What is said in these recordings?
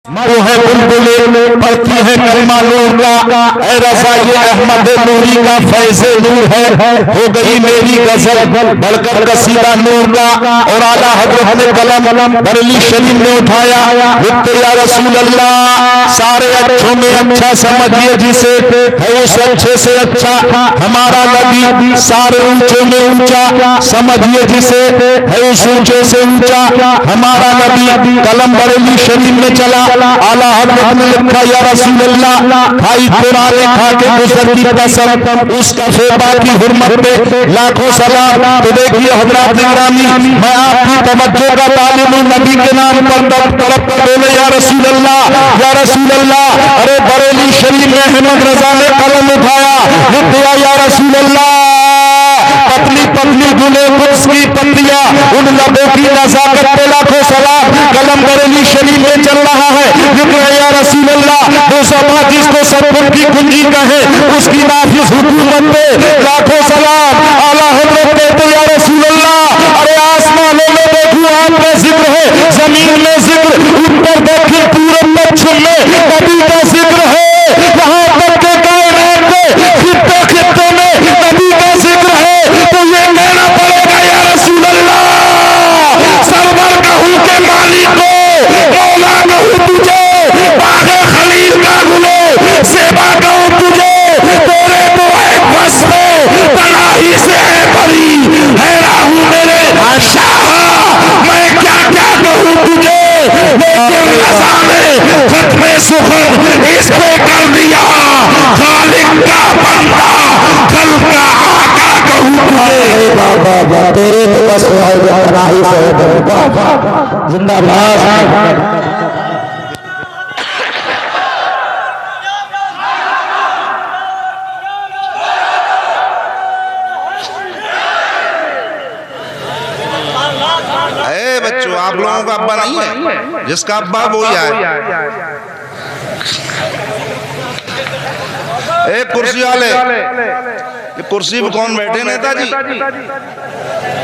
वो है बुलबुले पढ़ती है कलमा नूर का, ऐ रज़ा ये अहमद नूरी का फैज़े नूर है। हो गई मेरी गजल बढ़कर कसीदा नूर का, और आला हज़रत ने कलम बरेली शरीफ में उठाया, लिखते या रसूल अल्लाह सारे अच्छों में अच्छा समझिए जिसे, है उस अच्छे से अच्छा हमारा नबी, सारे ऊंचों में ऊंचा समझिए जिसे, है उस ऊंचे से ऊंचा हमारा नबी। कलम बरेली शरीफ में चला, आला हज़रत ने लिखा या रसूल अल्लाह भाई कुरान खा के गुजर की कसम, उसका शोभा की हुर्मत पे लाखों सलाम। तो देखिए हज़रात गिरामी, मैं आपकी तवज्जो का तालिब हूं, नबी के नाम पर तड़प कर बोले या रसूल अल्लाह या रसूल अल्लाह। अरे बरेली शरीफ में अहमद रजा ने कलम उठाया, लिख दिया या रसूल अल्लाह। पतली पतली गुले कुछ की पत्तियां, उन लबों की नजाकत पे लाखों सलाम। कलम बरेली शरीफ में चल रहा है, या रसूल अल्लाह। वो सभा जिसको सदगुण की कुंजी कहे, उसकी नाफिस हुकूमत पे लाखों सलाम। आला हज़रत कहते या रसूल अल्लाह। अरे आसमानों में देखो आपका जिक्र है, जमीन में जिक्र, ऊपर दक्षिण पूरब पश्चिम में नबी का जिक्र है, यहाँ तक के कायनात में खित्ते खित्ते में नबी का जिक्र है। तो ये कहना पड़ेगा या रसूल अल्लाह, सरवर कहूं के मालिक को, मौला कहूं तुझे, बागे खलील का गुलो सेवा कहूं तुझे, तेरे तो एक बस में तनाही से है बरी, है राहू मेरे शाह, मैं क्या क्या कहूं तुझे। लेकिन रज़ा ने खत्मे सुखद इस पे कर दिया, खालिक का बंदा कल का आका कहूं तुझे। बाबा तेरे तो बस तनाही से है बरी, जिंदाबाद। बच्चों आप लोगों का अब्बा नहीं है, जिसका अब्बा वो ही आए। एक कुर्सी वाले, ये कुर्सी पे कौन बैठे नेताजी,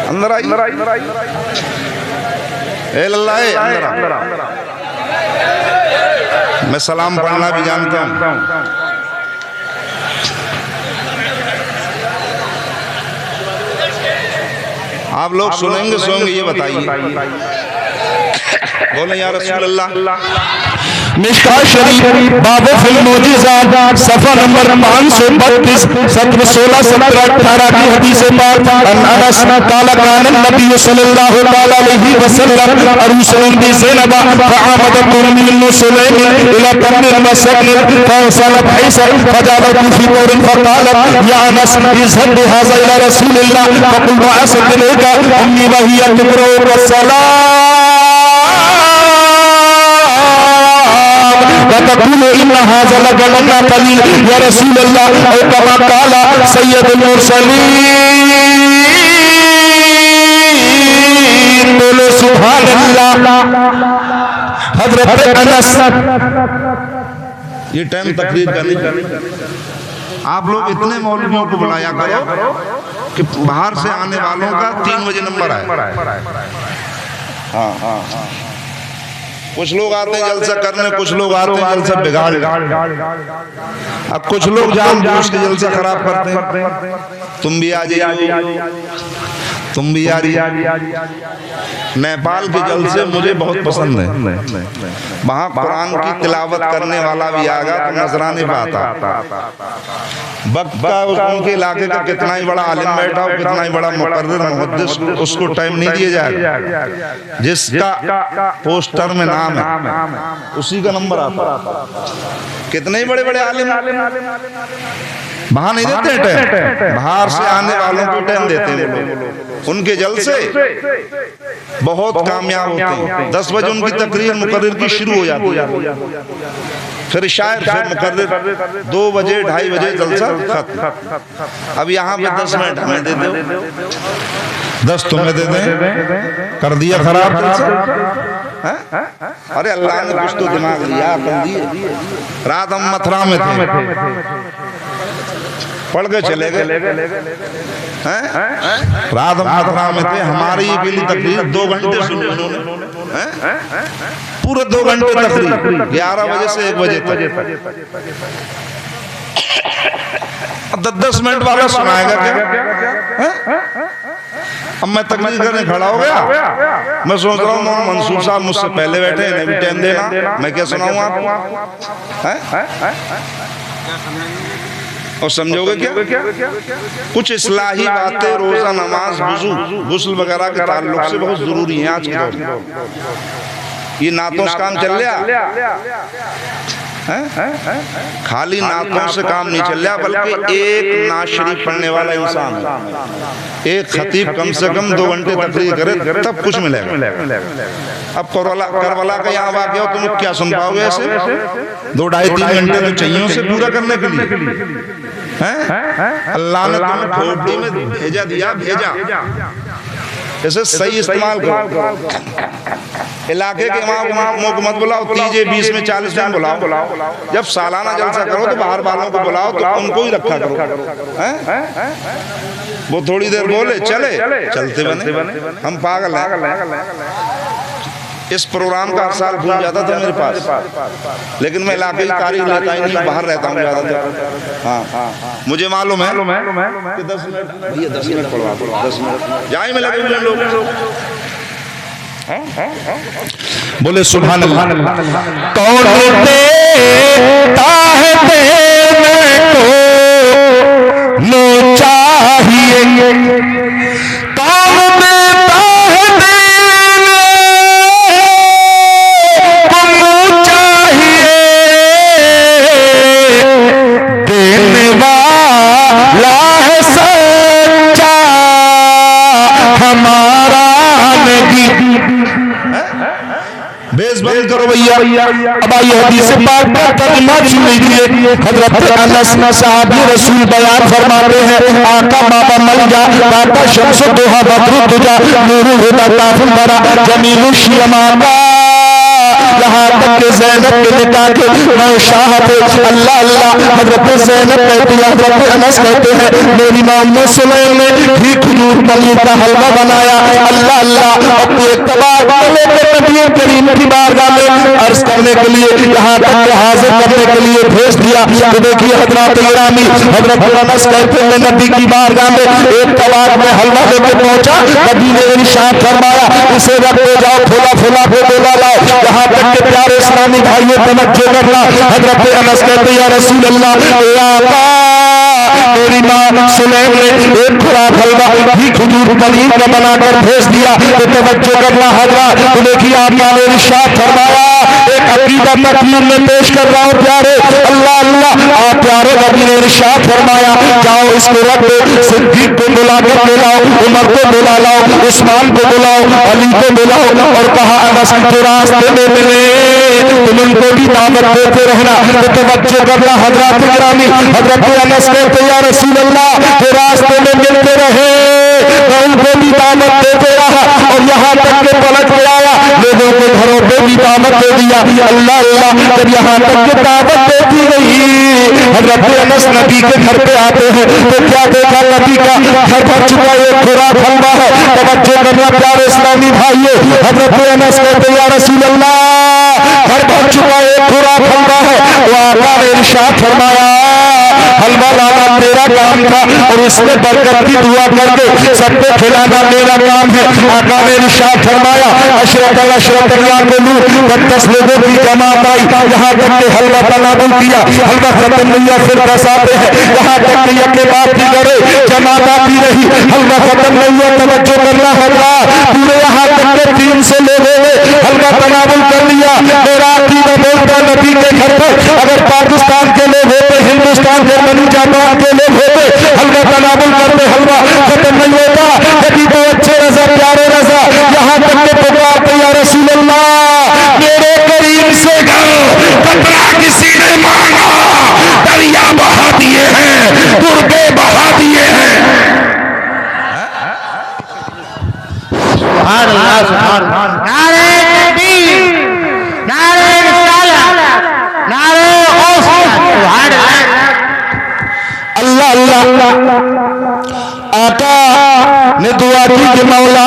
अंदर आई। ए लल्ला अंदर आ। मैं सलाम पढ़ना भी जानता हूँ। आप लोग सुनेंगे सोएंगे ये बताइए, बोले या रसूल अल्लाह। मिश्का शरीफ बाबे फिल मौजिज़ात सफ़ा नंबर 532 सत्र 16 17 18 की हदीस पाक। अनस काला कान नबी सल्लल्लाहु अलैहि वसल्लम अरुसुल बि ज़ैनब फआमद तुरमिन सुलैम इला तमन मसकन फसलत ऐसा फजालत फी तौर फकालत या अनस इज़हब हाज़ा इला रसूलिल्लाह फकुल वासलका उम्मी वहिया तुकरो वसलाम इन्ना हाज़ा लगलना कलील या रसूल अल्लाह औ कमा काला सय्यदुल मुरसलीन। बोलो सुभान अल्लाह। हज़रत अनस ये टाइम तकरीर करनी, आप लोग इतने मौलवियों को बुलाया करो कि बाहर से आने वालों का 3 बजे नंबर आए। हाँ, कुछ लोग आते हैं जलसा करने, कुछ लोग आते हैं जलसा बिगाड़, अब कुछ लोग जानबूझ के जलसा खराब करते हैं। तुम भी आ जाइए, तुम भी आ रही। नेपाल के जलसे मुझे बहुत पसंद है, वहाँ कुरान की तिलावत करने वाला भी आएगा तो नजराने पे आता। वक्त का उनके इलाके का कितना ही बड़ा आलिम बैठा हो, कितना ही बड़ा मुकर्रिर मुहद्दिस, उसको टाइम नहीं दिया जाएगा। जिसका पोस्टर में नाम है उसी का नंबर आता। कितने ही बड़े बड़े आलिम वहां नहीं देते टाइम, बाहर से आने वालों को टाइम देते हैं। उनके जलसे बहुत कामयाब होते हैं। 10 बजे उनकी तकरीर मुकर्रिर की शुरू हो जाती है, फिर शायर, फिर मुकर्रिर 2 बजे 2:30 बजे जलसा खत्म। अब यहाँ पे 10 मिनट हमें दे दो, 10 तुम्हें दे दें, कर दिया खराब जलसा। अरे अल्लाह ने कुछ तो दिमाग दिया, रात हम मथुरा में थे, पढ़ के चले गए, रात हम मथुरा में थे, हमारी पीली तकरीर 2 घंटे सुनी उन्होंने। पूरे 2 घंटे तकरीर, 11 बजे से 1 बजे तक। अब 10-10 मिनट वाला सुनाएगा क्या? अब मैं तकरीर करने खड़ा हो गया, मैं सोच रहा हूँ मंसूर साहब मुझसे पहले बैठे, इन्हें भी टाइम देना, मैं क्या सुनाऊँ आपको? और समझोगे क्या? कुछ इस्लाही बातें रोजा, नमाज, वुजू, गुस्ल वगैरह के ताल्लुक से बहुत जरूरी है आज के दौर में। ये नातों से काम चल रहा है? खाली नातों से काम नहीं चल रहा, बल्कि एक नात शरीफ पढ़ने वाला इंसान है, एक खतीब कम से कम 2 घंटे तकरीर करे तब कुछ मिलेगा। अब करबला का यहाँ वाक़या हो, तुम क्या सुन पाओगे ऐसे? 2-2.5-3 घंटे तो चाहिए उसे पूरा करने के लिए। अल्लाह ने तुम्हें खोपड़ी में भेजा इसे सही इस्तेमाल करो। इलाके के इमामों को मत बुलाओ, 30 में 40 दिन बुलाओ। जब सालाना जलसा करो तो बाहर वालों को बुलाओ, तो उनको ही रखा करो। वो थोड़ी देर बोले चलते बने, हम पागल हैं। इस प्रोग्राम का हर साल भूल जाता था मेरे पास, लेकिन मैं इलाके की तारीख लेता ही नहीं, बाहर रहता हूँ ज़्यादातर। हाँ, मुझे मालूम है कि 10 मिनट पढ़वा, 10 मिनट जाए में लगे हुए लोग। बोले सुभान अल्लाह। कौन देता है देने को नो चाहिए, कौन देता है देने को नो चाहिए, देने वाला है सच्चा हमारा नबी। बेस बंद करो भैया। अब आइए हदीस पाक का तर्जुमा सुन लीजिए। हजरत अनस साहबी रसूल बयान फरमाते हैं, आका बाबा मलजा दाता शम्सु दुहा बदरु दुजा नूरु हुदा काफिल बरा जमीलु शियमाका। यहाँ तक के ज़ैनब के निकाह के नौशाहत अल्लाह अल्लाह हजरत ज़ैनब कहती है, हजरत अनस कहते हैं मेरी मां उम्मे सुलैम ने भी खजूर पनीर का हलवा बनाया। अल्लाह अल्लाह अपने इत्तबार नबी करीम की बारगाह में अर्ज करने के लिए, यहाँ तक के हाजिर करने के लिए भेज दिया। तो देखिए हजरत इरानी हजरत अनस कहते हैं नबी की बारगाह में एक तबाक में हलवा लेकर पहुंचा, नबी ने इरशाद फरमाया इसे रख दे जाओ, फुला फुला के डोला लाओ। यहाँ तक के प्यारे इस्लामी भाइयों तवज्जो करना, हजरत अनस कहते हैं या रसूल अल्लाह मेरी मां सुलैम ने एक खुराक हलवा भी खजूर पनीर का बनाकर भेज दिया। तो तवज्जो करना हजरत, तो देखिए आपने इरशाद फरमाया, एक अकीदा तकरीर में पेश कर रहा हूँ प्यारे, अल्लाह अल्लाह आप प्यारे नबी ने इरशाद फरमाया जाओ इसको रख दो, सिद्दीक को बुला कर ले लाओ, उमर को बुला लाओ, उस्मान को बुलाओ, अली को बुलाओ। और कहा अनस के रास्ते में मिले तुम उनको भी दावत देते रहना। तो तवज्जो करना हजरत गिरामी, हजरत अनस कहते या रसूल अल्लाह के रास्ते में मिलते रहे, मैं उनको भी दावत देते रहा और यहाँ तक के पलट के आया, लोगों के घरों पे भी दावत दे दिया। अल्लाह अल्लाह जब यहाँ तक के दावत देती रही, हजरत अनस नबी के घर पे आते हैं तो क्या देखा, नबी का घर भर चुका एक खुराक हलवा है। तवज्जो करना प्यारे इस्लामी भाइयों, हजरत अनस कहते या रसूल अल्लाह घर भर चुका एक खुराक हलवा है। तो आका ने इरशाद फरमाया हलवा लाना मेरा काम था और इसमें बरकत की दुआ करके सबको खिलाना मेरा काम है। आका ने इरशाद फरमाया अशरत अशरत 10 लोगों की जमात आई, यहाँ तक के हलवा तनाबुल किया, हलवा खत्म नहीं हुआ फिर बसाते हैं, यहाँ तक के यके बात की करे जमात आती रही, हलवा खत्म नहीं हुआ। तवज्जो करना हलवा पूरे यहाँ तक के 300 लोगों ने हलवा तनाबुल कर लिया। मेरा अकीदा बोलता नबी के घर पर अगर पाकिस्तान के लोग होते, हिंदुस्तान जर्मनी जापान के लोग होते, हलवा तनाबुल करते, हलवा खत्म नहीं होता। नबी को अच्छे रजा प्यारे रजा यहाँ तक के पुकारते या रसूल अल्लाह मेरे करीब से कपड़ा किसी ने मांगा, दरिया बहा दिए हैं, दुर्गे बहा दिए हैं। नारे तकबीर, नारे रिसालत, नारे अल्लाह अल्लाह आका ने दुआ की कि मौला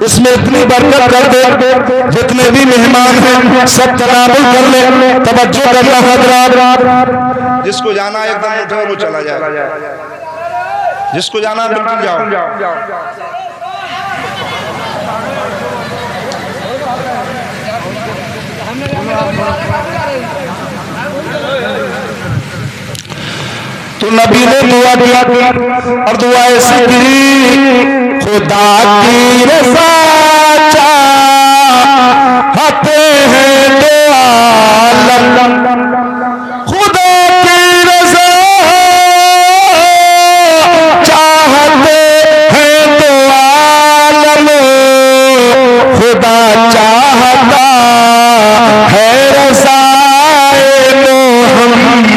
इसमें इतनी बरकत कर दे, जितने भी मेहमान हैं सब तनावुल कर ले। तवज्जो करना हजरात, जिसको जाना है एकदम उठे वो चला जाए, जिसको जाना है बिल्कुल जाओ। तो नबी ने दुआ किया और दुआ ऐसी की, खुदा की रज़ा चाहते हैं दो आलम, खुदा की रज़ा चाहते हैं दो आलम, खुदा चाहता है रज़ाए मोहम्मद।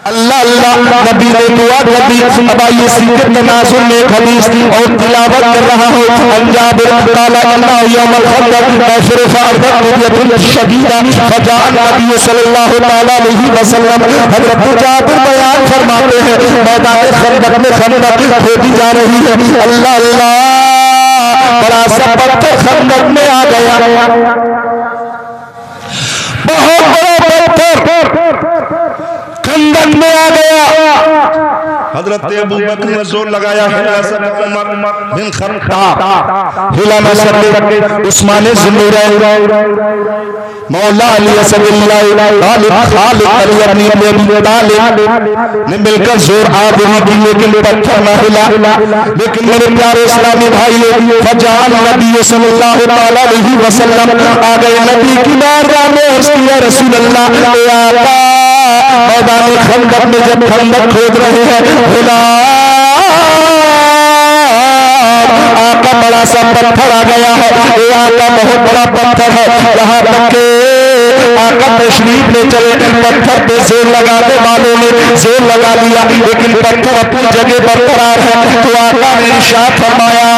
अल्लाह अल्लाह नबी ने दुआ कर दी। अब आइए इसी के तनाजुर में एक हदीस और तिलावत कर रहा हूँ। अंजाब ताला अल्लाह यौमल खंदक महशर फारदक मुदियतुल शदीदा फजान नबी सल्लल्लाहु अलैहि वसल्लम हजरत जाबिर बयान फरमाते हैं, मैदान खंदक में खंदक खोदी जा रही है। अल्लाह अल्लाह बड़ा सा पत्थर खंदक में आ गया, बहुत बड़ा पत्थर खंदक में आ गया। हजरत अबू बकर ने जोर लगाया, उमर बिन खत्ताब हिला न सके, उस्मान ज़ुन्नूरैन मौला अली असदुल्लाह गालिब खालिद अली अब्न अबी तालिब ने मिलकर जोर आबरी की, लेकिन पत्थर न हिला। लेकिन मेरे प्यारे इस्लामी भाइयों, फजान नबी सल्लल्लाहु अलैहि वसल्लम आ गए नबी की बारगाह में, या रसूल अल्लाह या मैदान खंदक में जब खंदक खोद रहे हैं, आका बड़ा सा पत्थर आ गया है, ये आका बहुत बड़ा पत्थर है। यहाँ तक के आका तशरीफ ले चले, पत्थर पे जोर लगाने वालों ने जोर लगा लिया, लेकिन पत्थर अपनी जगह बरकरार है। तो आका ने इरशाद फरमाया,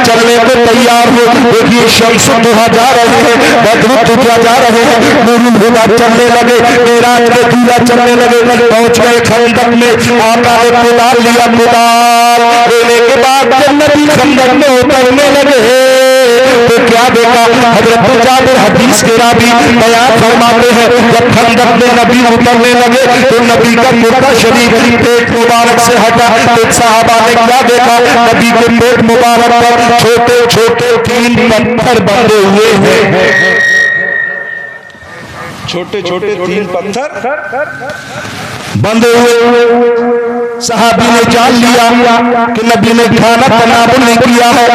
चलने को तैयार हो। देखिए शम्स दुहा जा रहे हैं, बद्र तुझा जा रहे हैं, नूरुल हुदा चलने लगे, मेराज के दूल्हा चलने लगे। पहुंच गए खंदक में, आका ने कुदाल लिया, कुदाल लेने के बाद जब नबी खंदक में उतरने लगे तो क्या देखा? हजरत जाबिर हदीस के रावी बयान फरमाते हैं, जब खंदक में नबी उतरने लगे तो नबी का कुर्ता शरीफ पेट मुबारक से हटा। एक सहाबा ने क्या देखा? नबी के पेट मुबारक पर छोटे छोटे 3 पत्थर बंधे हुए हैं, छोटे छोटे 3 पत्थर बंधे हुए। सहाबी ने जान लिया कि नबी ने खाना तनावुल नहीं किया है।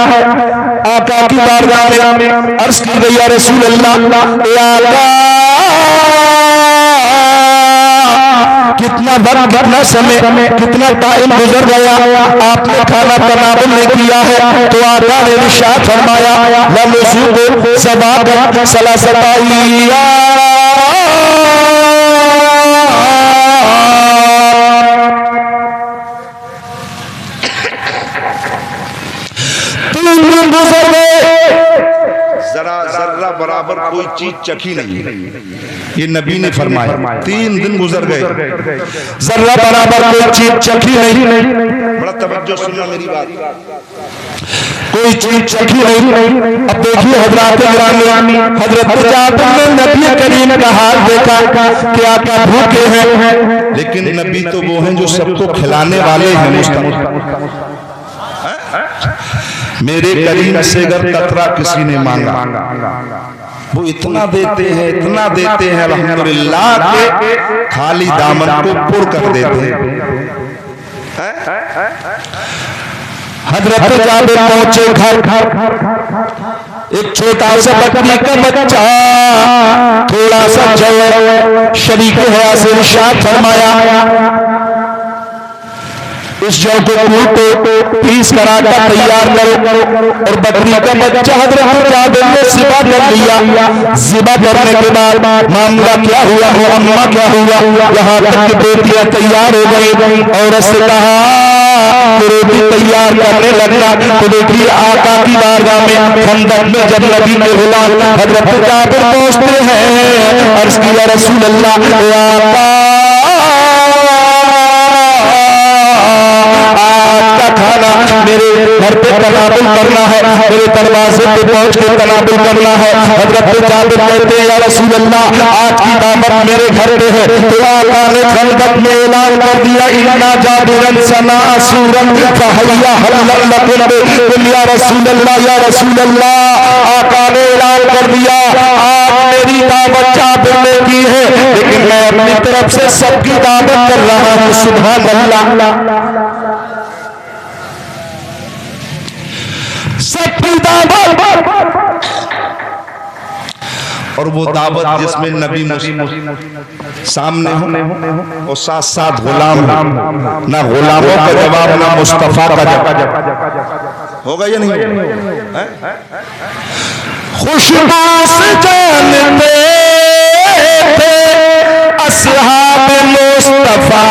आका की बारगाह में अर्ज की गई, या रसूल अल्लाह, कितना वक्त, कितना समय, कितना टाइम गुजर गया, आपने खाना तनावुल नहीं किया है। तो आका ने इरशाद फरमाया, लमुज़ूक़ु सबाक़ सलासताइया, जरा जरा बराबर कोई चीज चखी नहीं, ये नबी ने फरमाया। 3 दिन गुजर गए, जरा बराबर कोई चीज चखी नहीं। बड़ा तवज्जो सुनना मेरी बात, कोई चीज चखी नहीं। अब देखिए हजरत गिरामी, हजरत जाबिर ने नबी करीम का हाल देखा, क्या क्या भूखे हैं, लेकिन नबी तो वो हैं जो सबको खिलाने वाले हैं। मुस्तक़िल मेरे करीम से अगर कतरा किसी ने मांगा, वो इतना देते हैं, इतना देते हैं, अल्हम्दुलिल्लाह के खाली दामन को पुर कर देते हैं। हजरत जाबिर पहुंचे घर, एक छोटा सा बकरी का बच्चा, थोड़ा सा जौ शरीक हया से इरशाद फरमाया, इस जौ को कूटो, पीस कर आटा तैयार करो। और बकरी का बच्चा हजरत जाबिर ने ज़िबा कर लिया। ज़िबा करने के बाद मामला क्या हुआ, मुअम्मा क्या हुआ, यहाँ तक कि बेटियां तैयार हो गई। औरत से कहा तो रोटी तैयार करने लगा। तो देखिए आका की बारगाह में खंदक में जब नबी के गुलाम हजरत जाबिर पहुंचते हैं, अर्ज़ किया, रसूल अल्लाह, खाना घर पे तनाबुल करना है, मेरे दरवाजे पे पहुंच के तनाबुल करना है। हजरत जाबिर कहते हैं या रसूल अल्लाह आज की दावत मेरे घर पे है। तो आका ने खंदक में ऐलान कर दिया इन्ना जाबिरन सना सूरन फहैया हल्लल लकुम या रसूल अल्लाह या रसूल अल्लाह। आका ने ऐलान कर दिया आज मेरी दावत जाबिर ने की है, लेकिन मैं अपनी तरफ से सबकी दावत कर रहा हूँ। सुभान अल्लाह। सबकी दावत और वो दावत जिसमें नबी सामने हो और साथ साथ गुलाम, ना गुलामों का जवाब ना मुस्तफा का जवाब होगा या नहीं? खुशबास जानते थे असहाब मुस्तफा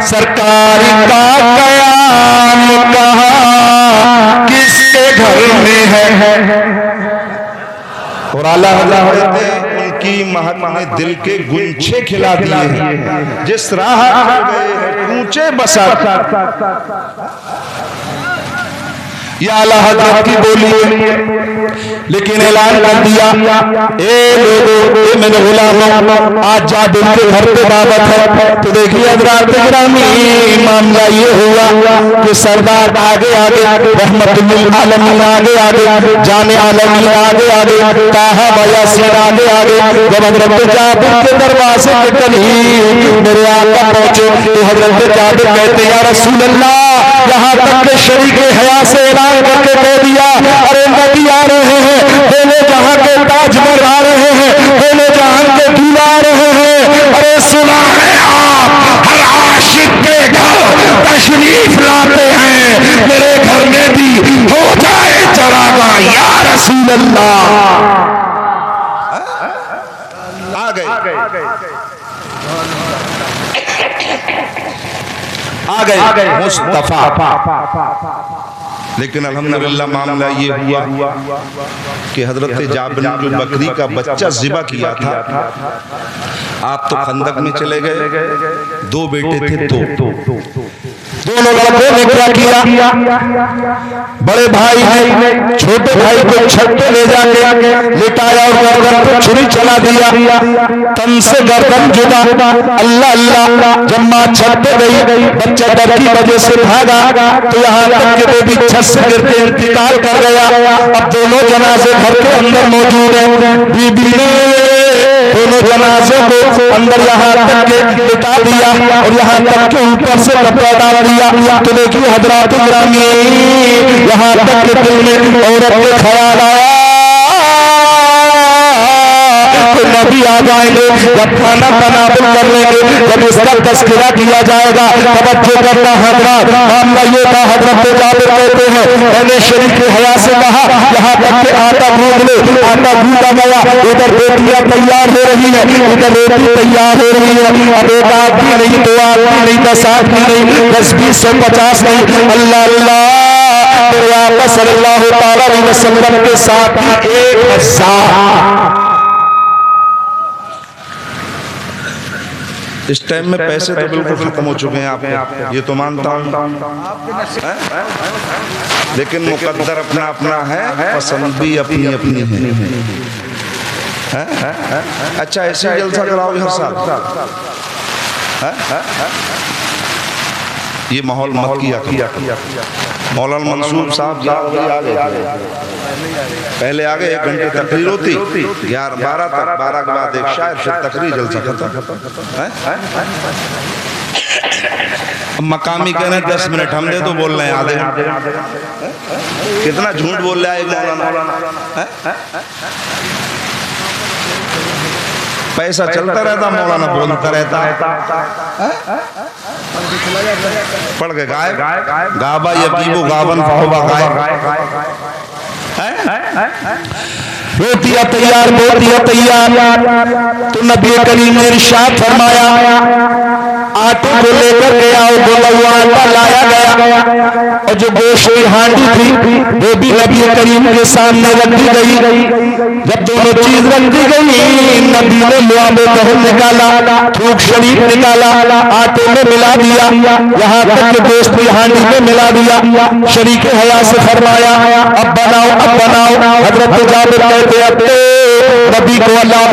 सरकार का कयाम कहाँ किसके घर में है। और आला उनकी महक ने दिल के गुंछे खिला दिए हैं, जिस राह गए हैं ऊंचे बसा। या आला हज़रत की बोली, लेकिन ऐलान कर दिया ए लोगों ए मेरे गुलामों आज जाबिर के घर पे दावत है। तो देखिए हज़रात गिरामी मामला ये हुआ कि सरदार आगे आगे रहमतुल आलमीन आगे आगे जाने आलमीन आगे आगे ताहा यासीन आगे आगे। जब हज़रत जाबिर के दरवाजे पे करीब मेरे आका पहुंचे तो हज़रत जाबिर कहते या रसूल अल्लाह यहाँ तक के शरीक हया से ऐलान करके कह दिया अरे नबी आ रहे हैं, पहले जहां के ताजमहल आ रहे हैं, पहले जहां के दूल्हा आ रहे हैं। अरे सुना है आप हर आशिक के घर तशरीफ लाते हैं, मेरे घर में भी हो जाए चरागा या रसूल अल्लाह। आ गए मुस्तफा। लेकिन अल्हम्दुलिल्लाह मामला ये हुआ कि हजरत जाबिर ने जो बकरी का बच्चा ज़िबा किया था, आप तो खंदक में चले गए, दो बेटे थे, दोनों लड़कों ने क्या किया, बड़े भाई ने छोटे भाई को छत पे ले जाके लिटाया और गर्दन पे छुरी चला दिया, तन से गर्दन जुदा। अल्लाह अल्लाह। जब माँ छत पे गई, बच्चा डर की वजह से भागा तो यहाँ तक के बेबी छत से गिरते इंतकाल कर गया। अब दोनों जनाजे घर के अंदर मौजूद हैं। बीबी ने दोनों जनाजे को अंदर यहाँ तक के लिटा दिया और यहाँ तक के ऊपर से कपड़ा डाल दिया। तो देखिए हज़रात गिरामी यहाँ तक के दिल में औरत के ख्याल आया तो नबी आ जाएंगे, जब खाना तनाबुल कर लेंगे, जब इसका तस्करा किया जाएगा। तवज्जो करना हज़रात, मामला ये था हज़रत जाबिर कहते हैं मैंने शरीक हया से कहा यहाँ तक के आटा गूंद लो। आटा गूंदा गया, इधर रोटियां तैयार हो रही है, इधर रोटी तैयार हो रही है। अब एक आदमी नहीं, दो आदमी नहीं, 10 आदमी नहीं, 10 20 150 नहीं, अल्लाह अल्लाह मेरे आका सल्लल्लाहु अलैहि वसल्लम के साथ 1000। इस टाइम में पैसे तो बिल्कुल खत्म हो चुके हैं आप, ये तो मानता हूँ, लेकिन मुकद्दर अपना अपना है, पसंद भी अपनी अपनी है। अच्छा ऐसे जलसा कराओगे हर साल? ये माहौल मत किया। मौलाना मंसूर साहब आ गए, पहले आ गए, 1 घंटे तकरीर होती, 11-12 तक, 12 के बाद एक शायर, फिर तकरीर, जलसा खत्म। मकामी कह रहे 10 मिनट, हम दे तो बोल रहे हैं आधे। कितना झूठ बोल रहा है मौलाना। पैसा चलता रहता, मौलाना बोलता रहता। पढ़ के गाय गाबा यबीबो गावन फाहुबा गाय। रोटियां तैयार, बोटियां तैयार। तो नबी करीम ने इरशाद फरमाया आटे को लेकर के आओ, 2 लौआ आटा लाया गया और जो गोश्त की हांडी थी वो भी नबी करीम के सामने रखी गई। जब दोनों चीज रखी गई, नबी ने लुआबे दहन निकाला, थूक शरीफ निकाला, आटे में मिला दिया, यहाँ तक कि गोश्त की हांडी में मिला दिया। शरीक हया से फरमाया अब बनाओ, अब बनाओ। हजरत जाबिर कहते अब नबी को अल्लाह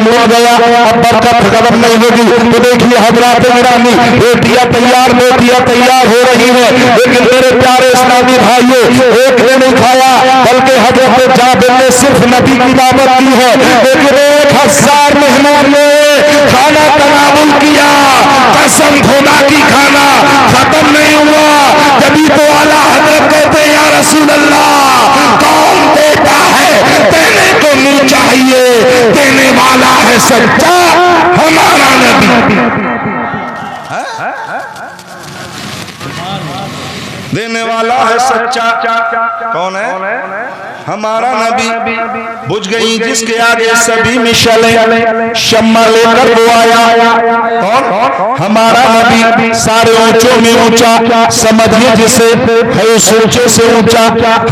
मिल गया, अब बरकत खत्म नहीं होगी। तो देखिए हजरत गिरामी, रोटियां तैयार हो रही है, लेकिन मेरे प्यारे इस्लामी भाइयों, एक ने नहीं खाया, बल्कि हजरत जाबिर ने सिर्फ नबी की दावत की है, लेकिन 1000 मेहमान ने खाना तनावुल किया। कसम खुदा की खाना खत्म नहीं हुआ। जभी तो आला हजरत कहते या रसूल अल्लाह, कौन देता है, देने को नहीं चाहिए, देने वाला है सच्चा हमारा नबी। देने वाला है सच्चा कौन है, हमारा नबी। बुझ गई जिसके आगे सभी मिशलें, शम्मा लेकर वो आया कौन, हमारा नबी। सारे ऊंचों में ऊंचा, समझिए जिसे है उस ऊंचे से ऊंचा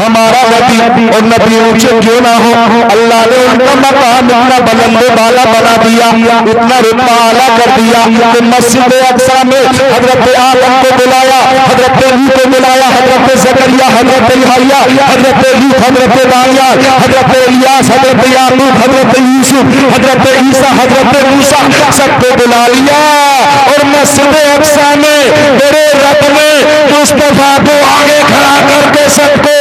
हमारा नबी। और नबी ऊंचे क्यों ना हो, अल्लाह ने उनका मकाम इतना बुलंद वाला बना दिया, इतना रुतबा आला कर दिया कि मस्जिद अक्सा में हजरत आदम को बुलाया, हजरत नूह को बुलाया, हजरत जकरिया, हजरत यहया, हजरत लूत, हजरत दानियाल, हजरत इलियास, हजरत याकूब, हजरत यूसुफ, हजरत ईसा, हजरत मूसा, सबको बुला लिया। और मस्जिद अक्सा में मेरे रब ने मुस्तफा को आगे खड़ा करके सबको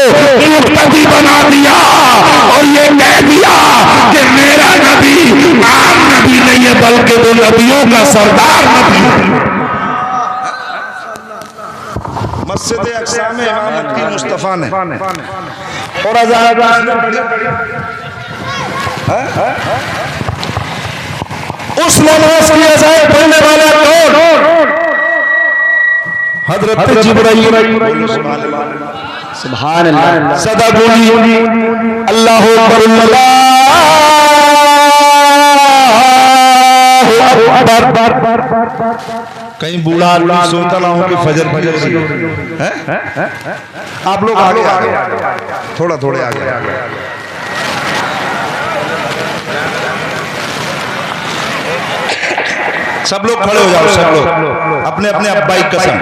मुक्तदी बना दिया और ये कह दिया कि मेरा नबी आम नबी नहीं है, बल्कि वो नबियों का सरदार नबी। मस्जिद अक्सा में इमामत की मुस्तफा ने और उस नमाज की अज़ान पढ़ने वाला कौन, हजरत जिब्राईल। सुभान अल्लाह, सदा बोली अल्लाह अकबर। कहीं बूढ़ा आदमी सोता ना हो कि फजर है। आप लोग आगे थोड़ा थोड़े आगे। सब लोग खड़े हो जाओ, सब लोग अपने अपने अब्बाई कसम।